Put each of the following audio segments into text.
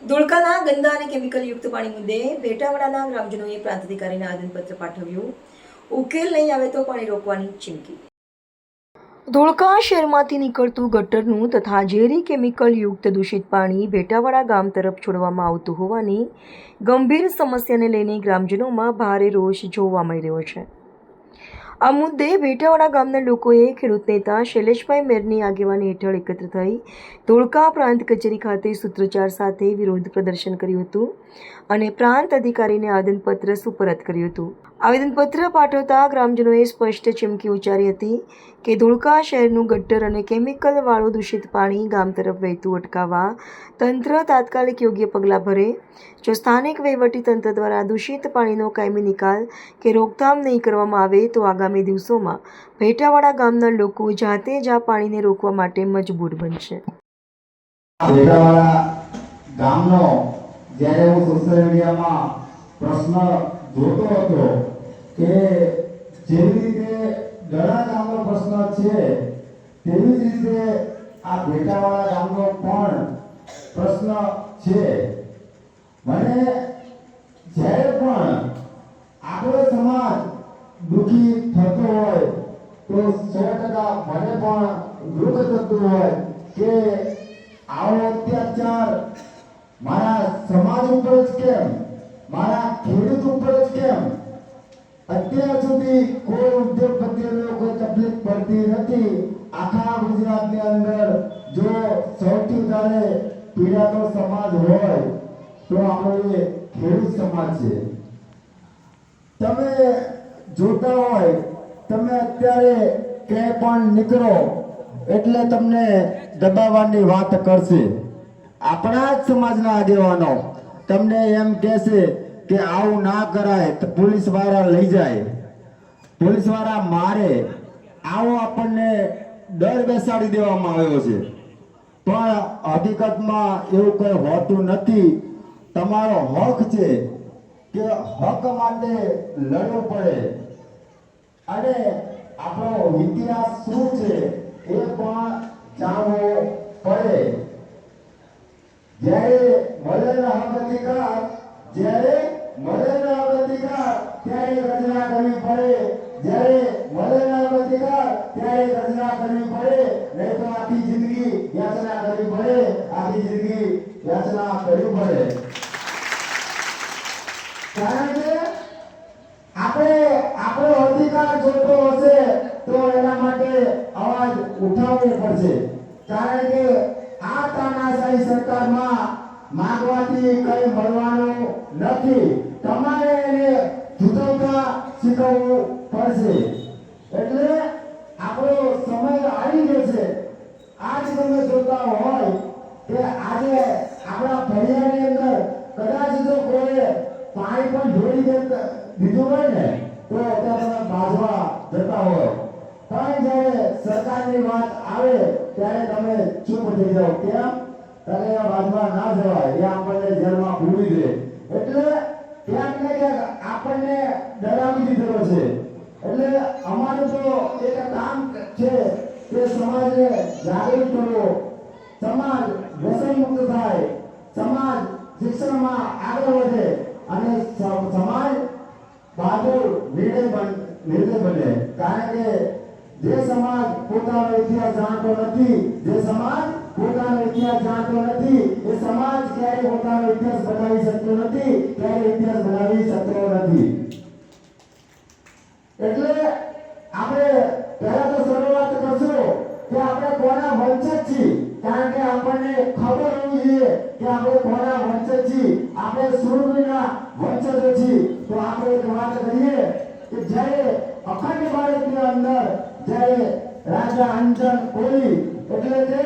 ધોળકાના ગંદા અને કેમિકલયુક્ત પાણી મુદ્દે ભેટાવાડાના ગ્રામજનોએ પ્રાંત અધિકારીને આવેદનપત્ર પાઠવ્યું. ઉકેલ નહીં આવે તો પાણી રોકવાની ચીમકી. ધોળકા શહેરમાંથી નીકળતું ગટરનું તથા ઝેરી કેમિકલયુક્ત દૂષિત પાણી ભેટાવાડા ગામ તરફ છોડવામાં આવતું હોવાની ગંભીર સમસ્યાને લઈને ગ્રામજનોમાં ભારે રોષ જોવા મળી રહ્યો છે. આ મુદ્દે ભેટાવાડા ગામના લોકોએ ખેડૂત નેતા શૈલેષભાઈ મેરની આગેવાની હેઠળ એકત્ર થઈ ધોળકા પ્રાંત કચેરી ખાતે સૂત્રોચ્ચાર સાથે વિરોધ પ્રદર્શન કર્યું હતું અને પ્રાંત અધિકારીને આવેદનપત્ર સુપરત કર્યું હતું. આવેદનપત્ર પાઠવતા ગ્રામજનોએ સ્પષ્ટ ચીમકી ઉચ્ચારી હતી કે ધોળકા શહેરનું ગટર અને કેમિકલવાળું દૂષિત પાણી ગામ તરફ વહેતું અટકાવવા તંત્ર તાત્કાલિક યોગ્ય પગલાં ભરે. જો સ્થાનિક વહીવટી તંત્ર દ્વારા દૂષિત પાણીનો કાયમી નિકાલ કે રોકથામ નહીં કરવામાં આવે તો આગામી દિવસોમાં ભેટાવાડા ગામના લોકો જાતે જ આ પાણીને રોકવા માટે મજબૂર બનશે. ભેટાવાડા ગામનો જ્યારે હું સોશિયલ મીડિયામાં પ્રશ્ન જોતો હતો કે જેવી રીતે ઘણા ગામનો પ્રશ્ન છે તેવી જ રીતે આ ભેટાવાડા ગામનો પણ પ્રશ્ન છે. મને જ્યારે પણ આપણો સમાજ દુઃખી થતો હોય તો 100% મને પણ દુઃખ થતું હોય કે આવો અત્યાચાર મારા સમાજ ઉપર જ કેમ, મારા ખેડૂત ઉપર જ કેમ? અત્યાર સુધી કોઈ ઉદ્યોગપતિઓને કોઈ તકલીફ પડતી નથી. આખા ગુજરાતની અંદર જો સૌથી વધારે પીડાતો સમાજ હોય તો આપણો એ ખેડૂત સમાજ છે. તમે જોતા હોય, તમે અત્યારે ક્યાંય પણ નીકળો એટલે તમને દબાવવાની વાત કરશે. આપણા જ સમાજના આગેવાનો તમને એમ કહેશે કે આવું ના કરાય તો પોલીસ વાળા લઈ જાય, પોલીસ વાળા મારે. આવો આપણને ડર બેસાડી દેવામાં આવ્યો છે, પણ હકીકતમાં એવું કંઈ હોતું નથી. તમારો હક છે કે હક માટે લડવું પડે અને આપણો ઇતિહાસ શું છે એ પણ જાણવો પડે. જ્યારે મળેલા હક અધિકાર, જ્યારે મળેલા હક અધિકાર ત્યારે રચના કરવી પડે. જ્યારે મળેલા હક અધિકાર ત્યારે રચના કરવી પડે, નહીં તો આખી જિંદગી યાચના કરવી પડે, આખી જિંદગી યાચના કરવી પડે. કારણ કે આપણે આપણો અધિકાર જોતો હશે તો એના માટે અવાજ ઉઠાવવો પડશે. કારણ કે આ તાનાશાહી સરકારમાં માંગવાથી કંઈ મળવાનું નથી. તમારે એને જુદવતા શીખવવું પડશે. એટલે આપણો સમય આવી જશે. આજ તમે જોતા હોય કે આજે આપણા ફળિયાની અંદર કદાચ જો કોઈ પાણી પણ જોડી દીધું હોય ને તો અત્યારે તમે બાજવા જતા હોય, પણ જ્યારે સરકારની વાત આવે ત્યારે તમે ચૂપ થઈ જાઓ. કેમ? ત્યારે બાજવા ના જવાય, એ આપણને જેલમાં પૂરી દે. એટલે ક્યાંક ને ક્યાંક આપણને ડરાવી દીધેલો છે. એટલે અમારું તો એક કામ છે કે સમાજને જાગૃત કરવો, સમાજ વ્યસનમુક્ત થાય, સમાજ શિક્ષણમાં આગળ વધે અને સમાજ બહાદુર નિર્ણય બને. કારણ કે જે સમાજ પોતાનો ઇતિહાસ જાણતો નથી, જે સમાજ પોતાનો ઇતિહાસ જાણતો નથી, એ સમાજ ક્યારેય પોતાનો ઇતિહાસ બનાવી શકતો નથી, ક્યારેય ઇતિહાસ બનાવી શકતો નથી. એટલે આપણે પહેલા તો શરૂઆત કરશું કે આપણે કોના વંશજ છીએ. કારણ કે આપણને ખબર હોવી જોઈએ કે આપણે કોના વંશજ છીએ. આપણે સૂરવીરના વંશજો છીએ. તો આપણે એક વાત કરીએ કે જ્યારે અખંડ ભારતની અંદર જ્યારે રાજા અંજન કોલી એટલે કે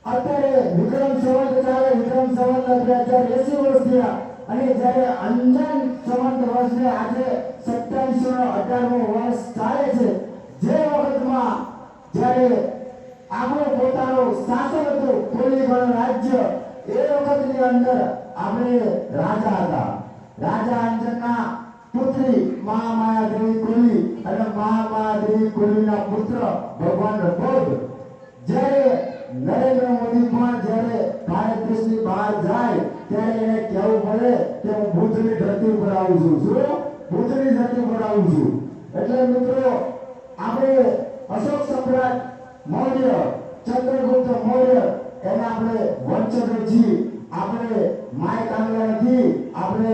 અત્યારે વિક્રમ સંવત ચાલે, વિક્રમ સંવત 2080 વર્ષ થયા અને જ્યારે અંજન સંવત વર્ષને આજે 2718મું વર્ષ ચાલે છે. જે વખતમાં જ્યારે આપણું પોતાનું શાસન હતું, કોલી રાજ્ય, એ વખતની અંદર આપણે રાજા હતા. રાજા અંજનના પુત્રી મહામાયા દેવી કોલી અને મહામાયા દેવી કોલીના પુત્ર ભગવાન બુદ્ધ. જ્યારે નરેન્દ્ર મોદી પણ જ્યારે ભારત દેશની બહાર જાય બુદ્ધની ધરતી પર આવું છું. એટલે મિત્રો આપણે અશોક સમ્રાટ મૌર્ય, ચંદ્રગુપ્ત મૌર્ય એના આપણે વંશજો છીએ. આપણે માય કાંગલા નથી. આપણે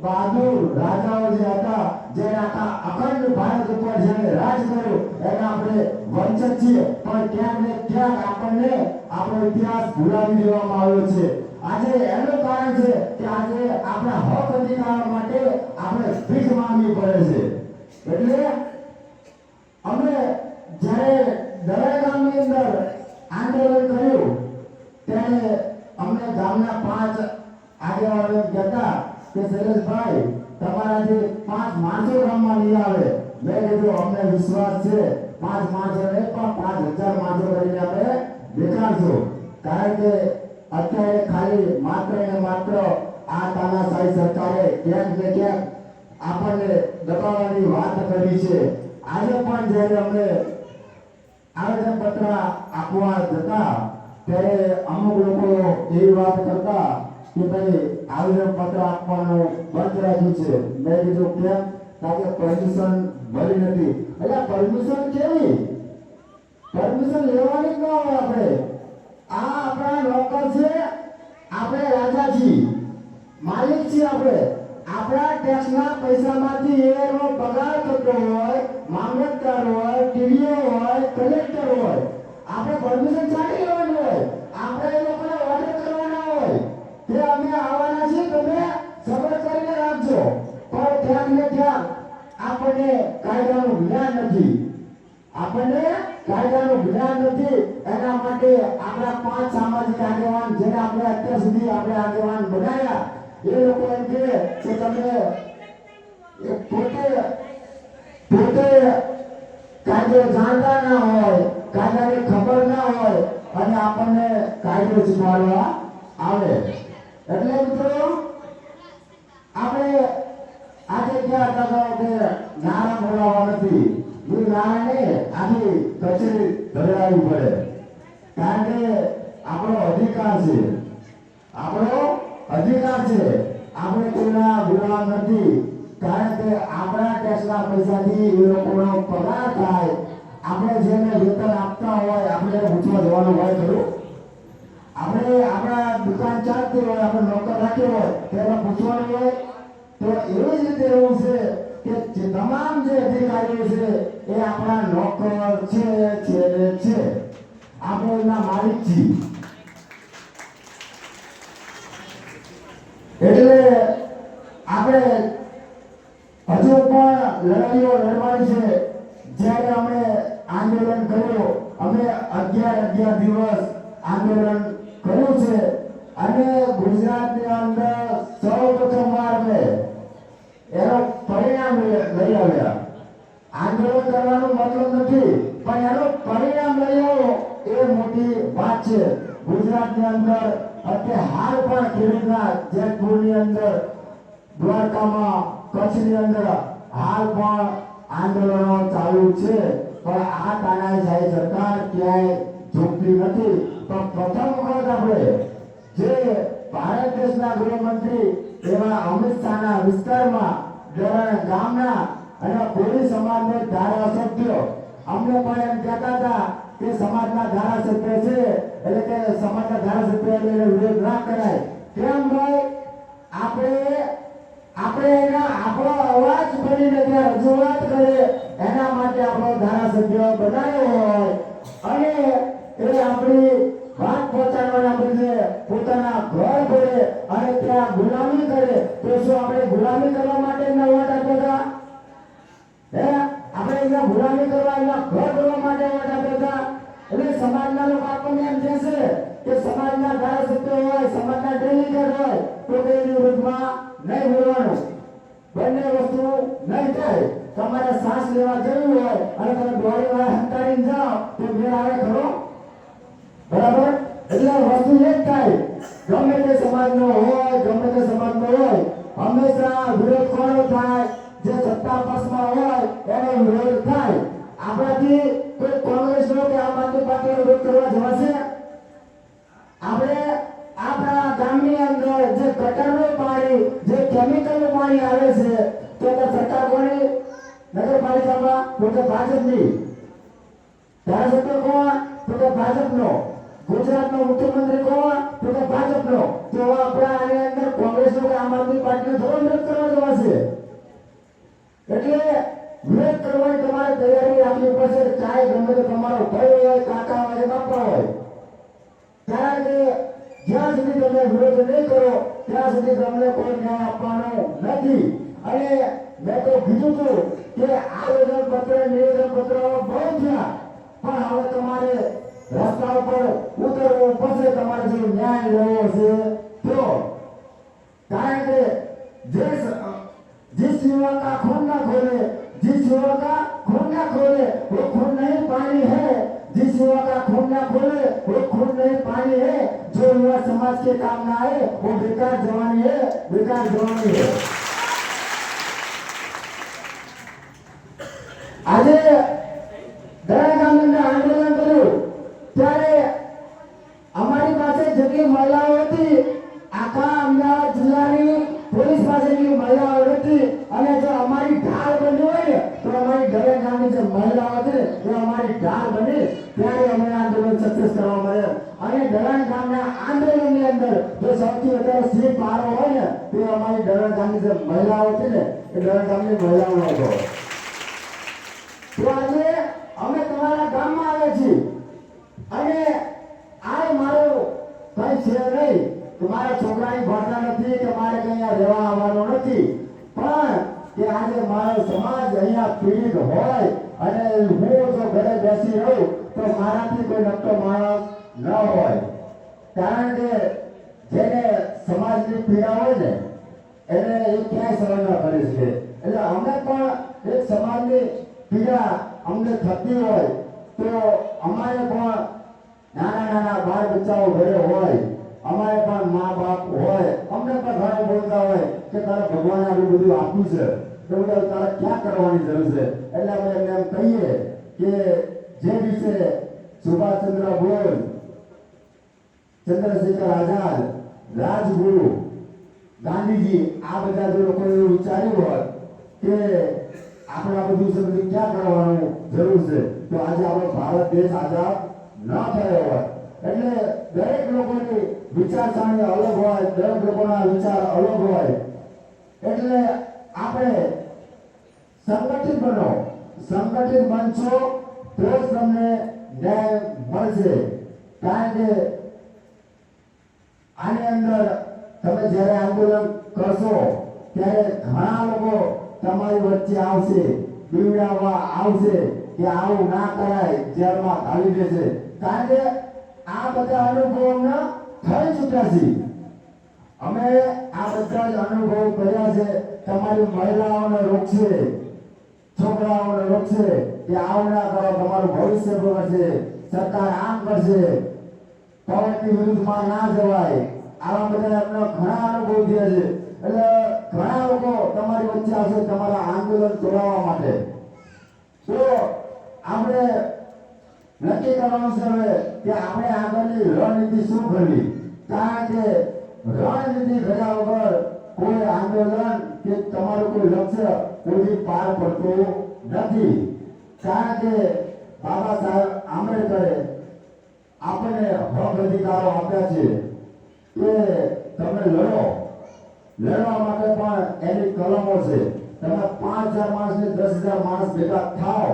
બહાદુર રાજાઓ જે હતા, જે આખા અખંડ ભારત ઉપર જેને રાજ કર્યું એના આપણે વંશજ છીએ. પણ ક્યાંક ને ક્યાંક આપણને આપણો ઇતિહાસ ભૂલાવી દેવામાં આવ્યો છે. આજે એનું કારણ છે કે આજે આપણા હક અધિકારો માટે આપણે ભીખ માંગવી પડે છે. એટલે અમે જ્યારે દરાઈ ગામની અંદર આંદોલન કર્યું ત્યારે અમને ગામના 5 આગેવાનો કહેતા કે શૈલેષભાઈ તમારાથી 5 માણસો ગામમાં નહીં આવે. મેં કીધું અમને વિશ્વાસ છે 5 માણસો નહીં પણ 5000 માણસો કરીને અમે દેખાડશું. કારણ કે અત્યારે ખાલી માત્ર ને માત્ર આ તાનાશાહી સરકારે ક્યાંક ને ક્યાંક આપણને દબાવવાની વાત કરી છે. આજે પણ જ્યારે અમને આવેદનપત્ર આપવા જતા ત્યારે અમુક લોકો એવી વાત કરતા કે ભાઈ આવેદનપત્ર આપવાનું બંધ રાખ્યું છે. મેં કીધું કેમ? કારણ કે પરમિશન મળી નથી. એટલે પરમિશન કેવી? પરમિશન લેવાની ન હોય. આપણે આ આપણા નોકર છે, આપણે રાજા છીએ, માલિક છીએ. આપણે આપણા ટેક્સના પૈસામાંથી એનો પગાર થતો હોય, મામલતદાર હોય, ટીડીઓ હોય, કલેક્ટર હોય, આપણે પરમિશન ચાલી લેવાની હોય. આપણે એ લોકોને ઓર્ડર કરવાના હોય કે અમે આવવાના છીએ, તમે સબર કરીને રાખજો. પણ ક્યાંક ને ક્યાંક આપણને કાયદાનું જ્ઞાન નથી. આપણને કાયદાનું જ્ઞાન નથી. એના માટે આપણા 5 સામાજિક આગેવાન જેને આપણે અત્યાર સુધી આપણે આગેવાન બનાવ્યા એ લોકો એમ કહે કે તમે પોતે કાયદો જાણતા ના હોય, કાયદાની ખબર ના હોય અને આપણને કાયદો શીખવાડવા આવે. એટલે મિત્રો આપણે આજે ક્યાં હતા કે નાણાં બોલાવવા નથી. નાણાંને આખી કચેરી ધરાવવી પડે. કારણ કે આપણો અધિકાર છે. આપણો અધિકાર છે. આપણે કોઈના ગુલામ નથી. કારણ કે આપણા ટેક્સના પૈસાથી એ લોકોનો પગાર થાય. આપણે જેને વેતન આપતા હોય આપણે પૂછવા જવાનું હોય ખરું? આપણે આપણા દુકાન ચાલતી હોય, આપણે નોકર રાખ્યો હોય તેને પૂછવાનું હોય. તો એવી જ રીતે એવું છે કે જે તમામ જે અધિકારીઓ છે એ આપણા નોકર છે. આપણે એના માલિક છીએ. એટલે આપણે હજુ પણ લડાઈઓ લડવાની છે. જ્યારે અમે આંદોલન કર્યું, અમે 11 દિવસ આંદોલન કર્યું છે અને ગુજરાતની અંદર સૌપ્રથમવાર અમે એનો પરિણામ લઈ આવ્યા. આંદોલન કરવાનો મતલબ નથી પણ એનું પરિણામ લઈ આવ્યો એ મોટી વાત છે. ગુજરાતની અંદર અત્યારે હાલ પણ ખેડૂતના જેતપુરની અંદર, દ્વારકામાં, કચ્છની અંદર હાલ પણ આંદોલનો ચાલુ છે. પણ આ તાનાશાહી સરકાર ક્યાંય ઝૂકતી નથી. તો પ્રથમ વખત આપણે જે ભારત દેશના ગૃહમંત્રી એવા અમિત શાહના વિસ્તારમાં ધરણ ગામના અને કોળી સમાજને ધારાસભ્યો અમને પણ એમ કહેતા હતા કે સમાજના ધારાસભ્ય છે એટલે કે સમાજના ધારાસભ્ય એટલે વિરોધ ના કરાય. કેમ ભાઈ? આપણે આપણો અવાજ બનીને ત્યાં રજૂઆત કરે એના માટે આપણો ધારાસભ્ય બનાવ્યો હોય અને એ આપણી વાત પહોંચાડવાના બદલે પોતાના ઘર ભરે અને ત્યાં ગુલામી કરે. તો શું આપણે ગુલામી કરવા માટે ન વોટ આપ્યા હતા? આપણે એના ગુલામી કરવા, એના ઘર ભરવા માટે વોટ આપ્યા હતા. એટલે સમાજના લોકો આપણને એમ કહેશે કે સમાજના ધારાસભ્ય હોય, સમાજના ડેલીગેટ હોય તો તેની વિરુદ્ધમાં નહીં બોલવાનું. બંને વસ્તુ નહીં થાય. તમારે શ્વાસ લેવા જવું હોય અને તમે દોડીવાળા હંતાડીને જાઓ તો મેળ આવે ખરો? બરાબર? એટલે વસ્તુ એક થાય. ગમે તે સમાજનો હોય, ગમે તે સમાજનો હોય, હંમેશા વિરોધ કોનો થાય? જે સત્તા પક્ષમાં હોય એનો વિરોધ થાય. આપણાથી કોઈ કોંગ્રેસનો કે આમ આદમી પાર્ટીનો વિરોધ કરવા જવાશે? આપણે આપણા ગામની અંદર જે ગટરનું પાણી, જે કેમિકલનું પાણી આવે છે તો સરકાર વિધાનસભા તો કે ભાજપની, ધારાસભ્ય કોણ તો કે ભાજપનો, ગુજરાતનો મુખ્યમંત્રી કોણ તો કે ભાજપનો. તો આપણા આની અંદર કોંગ્રેસનો કે આમ આદમી પાર્ટીનો થોડો વિરોધ કરવા જવા છે. એટલે વિરોધ કરવાની તમારે તૈયારી રાખવી પડશે. ચાહે ગમે તે તમારો ભાઈ હોય, કાકા હોય, બાપા હોય. કારણ કે જ્યાં સુધી તમે વિરોધ નહીં કરો ત્યાં સુધી તમને કોઈ ન્યાય આપવાનો નથી. અને મેં તો કીધું હતું કે આવેદન પત્ર નિવેદન પત્ર બહુ થયા, પણ હવે તમારે રસ્તા ઉપર ઉતરવું પડશે. તમારે જો ન્યાય લેવો છે તો, કારણ કે जिस युवा का खून ना खोले, जिस युवा का खून ना खोले वो खून नहीं पानी है. जिस युवा का खून ना खोले वो खून नहीं पानी है. जो युवा समाज के काम ना आए वो बेकार जवानी है, बेकार जवानी है. આજે દરેક ગામની અંદર આંદોલન કર્યું ત્યારે અમારી પાસે જેટલી મહિલાઓ હતી, આખા અમદાવાદ જિલ્લાની પોલીસ પાસેની મહિલાઓ હતી. અને જો અમારી ઢાલ બની હોય ને તો અમારી દરેક ગામની જે મહિલાઓ હતી એ અમારી ઢાલ બની, ત્યારે અમે આંદોલન સક્સેસ કરવા મળે. અને દરેક ગામના આંદોલનની અંદર જો સૌથી વધારે સિંહ પારો હોય ને તે અમારી દરેક ગામની જે મહિલાઓ હતી ને એ દરેક ગામની મહિલાઓનો હતો. તો આજે અમે તમારા ગામમાં આવ્યા છીએ અને આ મારું કઈ છે નહીં, તમારા છોકરાની ભણતા નથી કે મારે કઈ અહીંયા રહેવા આવવાનો નથી, પણ કે આજે મારો સમાજ અહીંયા પીડિત હોય અને હું જો ઘરે બેસી રહું તો મારાથી કોઈ નક્કો માણસ ન હોય. કારણ કે જેને સમાજની પીડા હોય ને એને એ ક્યાંય સહન ન કરી શકે. એટલે અમે પણ એક સમાજની પીડા અમને થતી હોય તો અમારે પણ નાના નાના બાળ બચ્ચાઓ ઘરે હોય, અમારે પણ મા બાપ હોય, અમને પણ ઘણા બોલતા હોય કે તારે ભગવાને આટલું બધું આપ્યું છે તો તારે ક્યાં કરવાની જરૂર છે. એટલે અમે એમને એમ કહીએ કે જે દિવસે સુભાષચંદ્ર બોઝ, ચંદ્રશેખર આઝાદ, રાજગુરુ, ગાંધીજી આ બધા જો લોકોએ એવું વિચાર્યું હોત કે આપણે આ બધું છે બધું ક્યાં કરવાનું જરૂર છે તો આજે આપણો ભારત દેશ આઝાદ ન થયો હોત. એટલે દરેક લોકોની વિચારસરણી અલગ હોય, દરેક લોકોના વિચાર અલગ હોય. એટલે આપણે સંગઠિત બનો, સંગઠિત બનશો તો જ તમને ન્યાય મળશે. કારણ કે આની અંદર તમે જ્યારે આંદોલન કરશો ત્યારે ઘણા લોકો તમારી વચ્ચે આવશે, પીવડાવવા આવશે કે આવું ના કરાય, જેલમાં ઘાલી દેશે. કારણ કે આ બધા અનુભવો અમને થઈ ચૂક્યા છે. અમે આ બધા જ અનુભવ કર્યા છે. તમારી મહિલાઓને રોકશે, છોકરાઓને રોકશે કે આવું ના કરો, તમારું ભવિષ્ય બગડશે, સરકાર આમ કરશે, પવનની વિરુદ્ધમાં ના જવાય. આવા બધા એમને ઘણા અનુભવ થયા છે. એટલે ઘણા લોકો તમારી વચ્ચે આવશે તમારા આંદોલન તોડાવવા માટે. તો આપણે નક્કી કરવાનું છે હવે કે આપણે આગળની રણનીતિ શું કરવી. કારણ કે રણનીતિ કર્યા વગર કોઈ આંદોલન કે તમારું કોઈ લક્ષ્ય કોઈ પાર પડતું નથી. કારણ કે બાબા સાહેબ આંબેડકરે આપણને હક અધિકારો આપ્યા છે કે તમે લડો. લડવા માટે પણ એની કલમો છે. તમે 5000 માણસ ને 10000 માણસ ભેગા થાઓ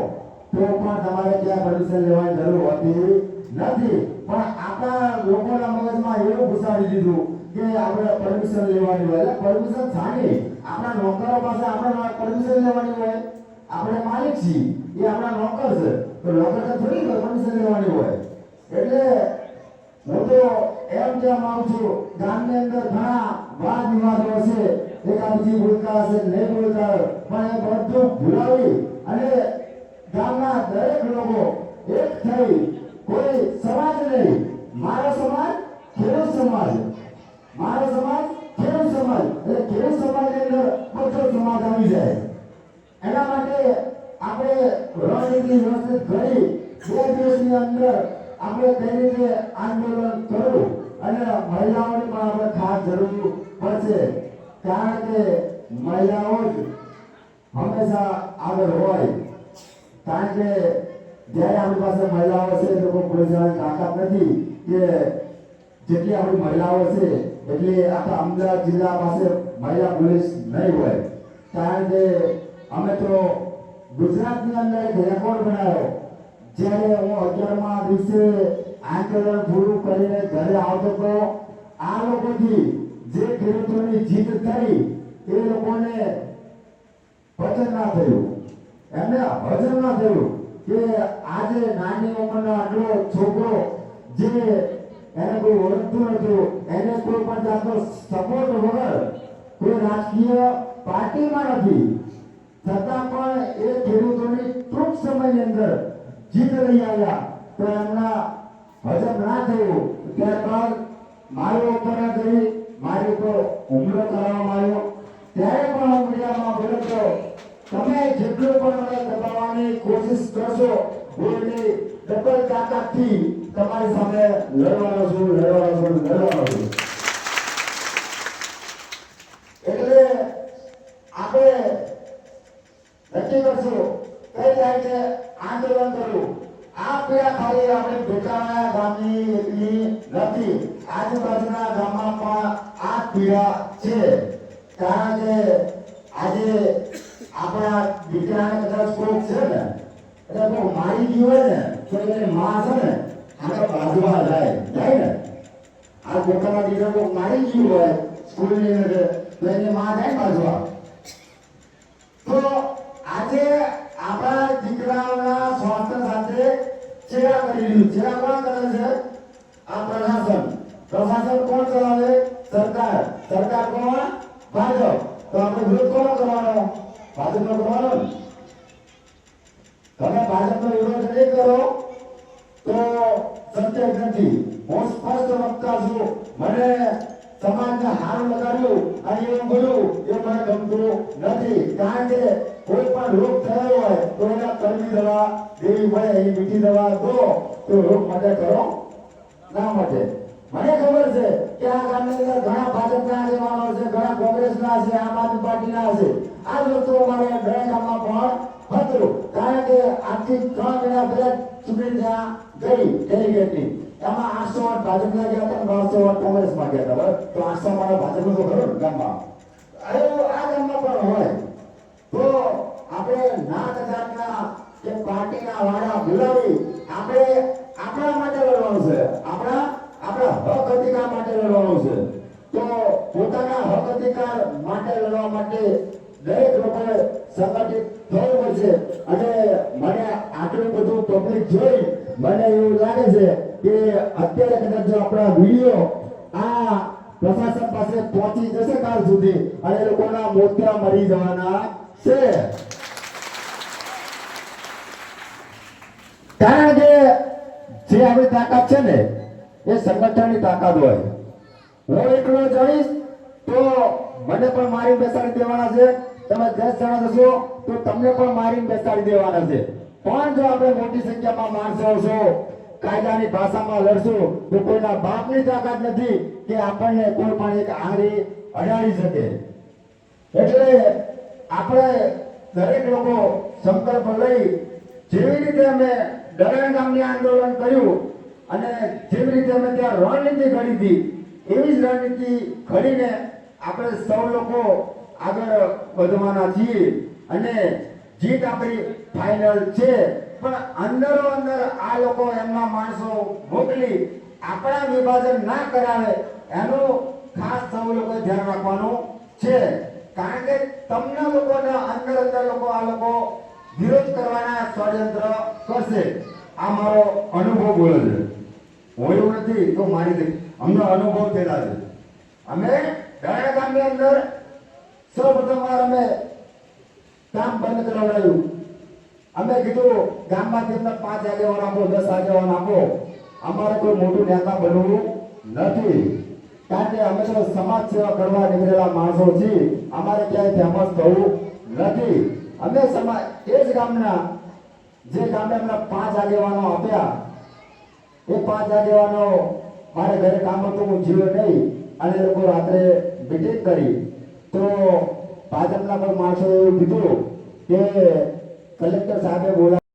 તો પણ તમારે ક્યાં પરમિશન લેવાની જરૂર હોતી નથી. પણ આપણા લોકોના મગજમાં એવું ઘુસાડી દીધું કે આપણે પરમિશન લેવાની હોય. એટલે પરમિશન છાની આપણા નોકરો પાસે આપણે પરમિશન લેવાની હોય. આપણે માલિક છીએ, એ આપણા નોકર છે તો નોકર થોડી પરમિશન લેવાની હોય. એટલે હું તો એમ કહેવા માંગુ છું, ગામની અંદર ઘણા વાદ વિવાદો હશે, એકાબીજી બોલતા હશે, નહીં બોલતા હોય, પણ એ બધું ભૂલાવી અને ગામના દરેક લોકો એક થઈ, કોઈ સમાજ નહીં, મારો સમાજ ખેડૂત સમાજ, મારો સમાજ ખેડૂત સમાજ, એટલે ખેડૂત સમાજની અંદર બધો સમાજ આવી જાય. એના માટે આપણે રણનીતિ વ્યવસ્થિત કરી 2 દિવસની અંદર આપણે કઈ રીતે આંદોલન કરવું અને મહિલાઓની પણ આપણે ખાસ જરૂર પડશે. કારણ કે મહિલાઓ જ હંમેશા આગળ હોય. કારણ કે જ્યારે આપણી પાસે મહિલાઓ છે એ લોકો પોલીસ જવાની તાકાત નથી કે જેટલી આપણી મહિલાઓ છે એટલી આખા અમદાવાદ જિલ્લા પાસે મહિલા પોલીસ નહીં હોય, કારણ કે અમે તો ગુજરાતની અંદર એક રેકોર્ડ બનાવ્યો. જ્યારે હું 11મા દિવસે આંદોલન પૂરું કરીને ઘરે આવતો હતો, આ લોકોથી જે ખેડૂતોની જીત થઈ એ લોકોને પચન ના થયું, એમને હજમ ના થયું કે આજે નાની ઉંમરનો આટલો છોકરો જે એને કોઈ ઓળખતું નતું, એને કોઈ પણ જાતનો સપોર્ટ વગર કોઈ રાજકીય પાર્ટીમાં નથી, છતાં પણ એ ખેડૂતોની ટૂંક સમયની અંદર જીત લઈ આવ્યા. તો એમના હજમ ના થયું. ત્યારબાદ મારી ઉપર કરી મારી ઉપર હુમલો કરવામાં આવ્યો. ત્યારે પણ હું મીડિયામાં બોલ્યો હતો, તમે જેટલું પણ મને દબાવવાની કોશિશ કરશો હું એની ડબલ તાકાતથી તમારી સામે લડવાનો છું. એટલે આપણે નક્કી કરશું કઈ રીતે આંદોલન કરવું. આ પીડા ખાલી આપણે ભેટાવાળા ગામની એટલી નથી, આજુબાજુના ગામમાં પણ આ પીડા છે. કારણ કે આજે આપણા દીકરાને કદાચ કોક છે ને એટલે કોઈ મારી ગયું હોય ને તો એની માં છે ને આપણે બાજુમાં જાય ને, આ પોતાના દીકરા કોક મારી ગયું હોય સ્કૂલની અંદર તો એની માં જાય બાજુમાં. તો આજે આપણા દીકરાઓના સ્વાસ્થ્ય સાથે ચેડા કરી રહ્યું. ચેડા કોણ કરે છે? આ પ્રશાસન. પ્રશાસન કોણ ચલાવે? સરકાર. સરકાર કોણ? ભાજપ. તો આપણે વિરોધ કોનો કરવાનો? ભાજપનો કરવાનો. તમે ભાજપનો વિરોધ નહીં કરો તો સત્ય નથી. હું સ્પષ્ટ વક્તા છું. મને સમાજને હારું લગાડ્યું અને એવું બોલ્યું એ મને ગમતું નથી. કારણ કે કોઈ પણ રોગ થયો હોય તો એના કર્મી દવા દેવી હોય, એની મીઠી દવા દો તો રોગ માટે કરો ના માટે. મને ખબર છે કે આ ગામની અંદર ઘણા ભાજપના આગેવાનો છે, ઘણા કોંગ્રેસના છે, આમ આદમી પાર્ટીના છે. આ જ વસ્તુ અમારે દરેક ગામમાં પણ હતું. કારણ કે આજથી 3 મહિના પહેલા ચૂંટણી ત્યાં ગઈ ડેલિગેટની, એમાં 800 વોટ ભાજપના ગયા હતા, 900 વોટ કોંગ્રેસમાં ગયા હતા. તો 800 મારા ભાજપનો તો ખરો ગામમાં. આ ગામમાં પણ હોય તો આપણે નાત જાતના કે પાર્ટીના વાળા બોલાવી આપણે આપણા માટે લડવાનું છે. આપણા હક અધિકાર માટે લડવાનું છે. તો પોતાના હક અધિકાર માટે લડવા માટે દરેક લોકોએ સંગઠિત થવું પડશે. અને મને આટલું બધું પબ્લિક જોઈ મને એવું લાગે છે કે અત્યારે કદાચ જો આપણા વિડીયો આ પ્રશાસન પાસે પહોંચી જશે કાલ સુધી અને લોકોના મોતિયા મરી જવાના છે. કારણ કે જે આપણી તાકાત છે ને એ સંગઠનની તાકાત હોય. હું એકલો જઈશ તો મને પણ મારી બેસાડી દેવાના છે, તમે 10 જણા જશો તો તમને પણ મારી બેસાડી દેવાના છે. પણ જો આપણે મોટી સંખ્યામાં માણસો છો, કાયદાની ભાષામાં લડશું તો કોઈના બાપની તાકાત નથી કે આપણને કોઈ પણ એક આંગળી અડાડી શકે. એટલે આપણે દરેક લોકો સંકલ્પ લઈ જેવી રીતે અમે દરેક ગામની આંદોલન કર્યું અને જેવી રીતે અમે ત્યાં રણનીતિ ઘડી હતી એવી જ રણનીતિ ઘડીને આપણે સૌ લોકો આગળ વધવાના છીએ અને જીત આપણી ફાઇનલ છે. પણ અંદરો અંદર આ લોકો એમના માણસો મોકલી આપણા વિભાજન ના કરાવે એનું ખાસ સૌ લોકોએ ધ્યાન રાખવાનું છે. કારણ કે તમને લોકોના અંદર લોકો આ લોકો વિરોધ કરવાના ષડયંત્ર કરશે. આ મારો અનુભવ બોલે છે. હું એવું નથી તો મારી અમને અનુભવ થયેલા છે. અમે દરેક ગામની અંદર સૌપ્રથમ વાર અમે કામ બંધ કરાવડાયું. અમે કીધું ગામમાંથી અમને 5 આગેવાન આપો, 10 આગેવાન આપો. અમારે કોઈ મોટું નેતા બનવું નથી. કારણ કે અમે તો સમાજ સેવા કરવા નીકળેલા માણસો છીએ. અમારે ક્યાંય ફેમસ થવું નથી. અમે સમાજ એ જ ગામના જે ગામને અમને 5 આગેવાનો આપ્યા એ 5 આગેવાનો મારે ઘરે કામ હતું, હું જીવ્યો નહીં અને લોકો રાત્રે મીટિંગ કરી તો ભાજપના કોઈ માણસો એવું કીધું કે કલેક્ટર સાહેબે બોલા